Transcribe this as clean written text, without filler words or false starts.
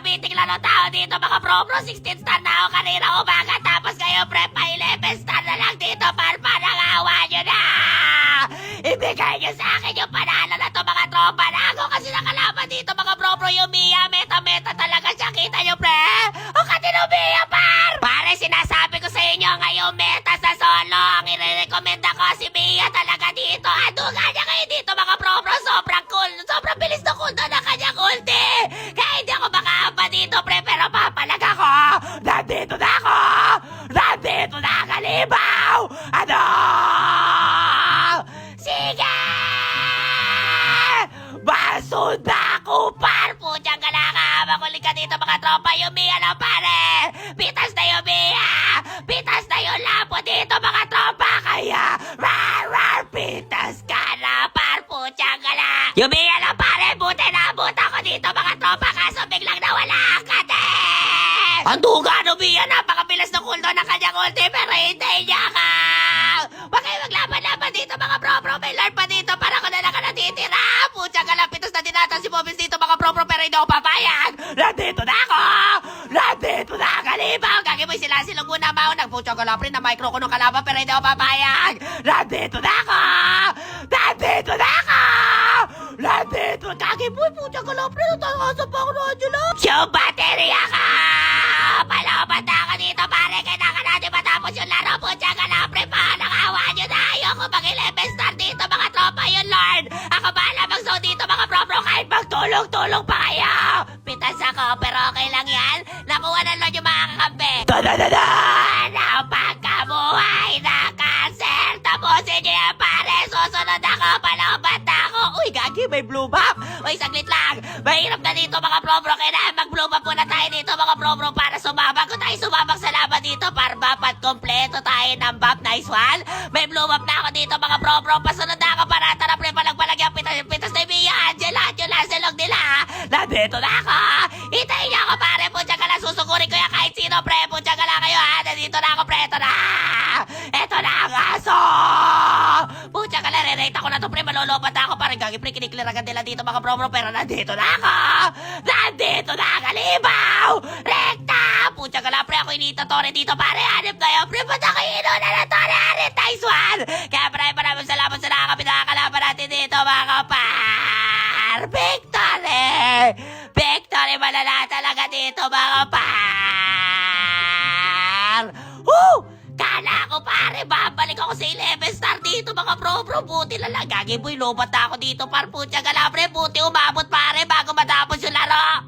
meeting lang ng tao dito mga bro. 16 star na ako kanina umaga. Tapos kayo pre, pa 11 star na lang dito. Parang-awa nyo na. Ibigay nyo sa akin yung panalo na to mga tropa na ako. Kasi nakalaban dito mga bro. Yung Mia, meta talaga siya. Kita nyo pre? O katino Mia par? Pare, sinasabi ko sa inyo ngayong meta sa solo. Ang i-recommenda ko si Mia talaga dito. Aduga niya kayo dito mga bro. Sobrang cool. Sobrang bilis na cool na kanya ulti. Kaya hindi ako makaamba dito pre. Pero papalag ako. Nandito na ako. Nandito na kalibaw. Ano? Sige! Basunda ko par! Pudyang ka na makulit ka dito mga tropa. Yumiya lang pare! Pitas na yumiya! Pitas na yung lapo dito mga tropa! Kaya rar pitas ka na par! Pudyang ka na! Yumiya lang pare! Buti na abuta ko dito mga tropa. Kaso biglang nawala ka din! Ang duga Yumiya! Napakabilis na cooldown ng kanyang ulti pero hindi niya ka! Huwag kayo maglaban-laban dito mga bro. May lord pa dito para ko na lang ka natitira. Pucha ka lang, pitos na dinatan si Bobis dito mga bro. Pero hindi ako papayag. Nandito na ako. Nandito na kalibaw. Gagawin sila silong muna maunang. Pucha ka lang, na micro ko nung kalaban pero hindi ako papayag. Nandito na ako. Nandito na ako. Nandito. Gagiboy, pucha ka lang, natakasan pa ako na Angela. Yung baterya ka. Palaban na ako dito pare. Kailangan natin matapos yung laro. Pucha ka lang, awa nyo na! Ayoko mag-11 star dito mga tropa yung Lord! Ako bahala mag-zone dito mga bro kahit magtulong-tulong pa kayo! Pitas ako pero okay lang yan! Nakuha ng Lord yung mga kakampi! Tadadada! Napagkabuhay na cancer! Tapusin nyo yan pare! Susunod ako! Palaban na ako! Uy gagi may blue buff! Uy saglit lang! Mahirap na dito mga bro kailangan mag-blue buff muna tayo dito mga bro para sumabak! Kung tayo sumabak sa laban dito para buff at kompleto tayo ng buff! Nice one! May blue up na ako dito mga bro. Pasunod na ako para tara pre palag yung pitas na Mia. Angela, silog nila. Nandito na ako. Hitayin niyo ako pare. Pucha ka lang susukurin ko yan kahit sino pre. Pucha ka lang kayo ha. Nandito na ako pre. Ito na. Ito na ang aso. Pucha ka lang. Re-rate ako na to pre. Malolopat na ako. Parang gagi pre. Kinikliragan nila dito mga bro. Pero nandito na ako. Nandito na kalibaw. Rekta. Pucha ka lang pre. Ako initatore dito pare. Hanip na yun pre. Pucha kayo inuna na tore. Nice one! Kaya maraming salamat sa nakakalaban natin dito mga kapar! Victory! Victory malala talaga dito mga kapar! Woo! Kala ko pare, babalik ako sa 11 star dito mga bro. Buti lang. Gagi boy, lobat na ako dito par. Putya galabre, buti umabot pare bago matapos yung laro.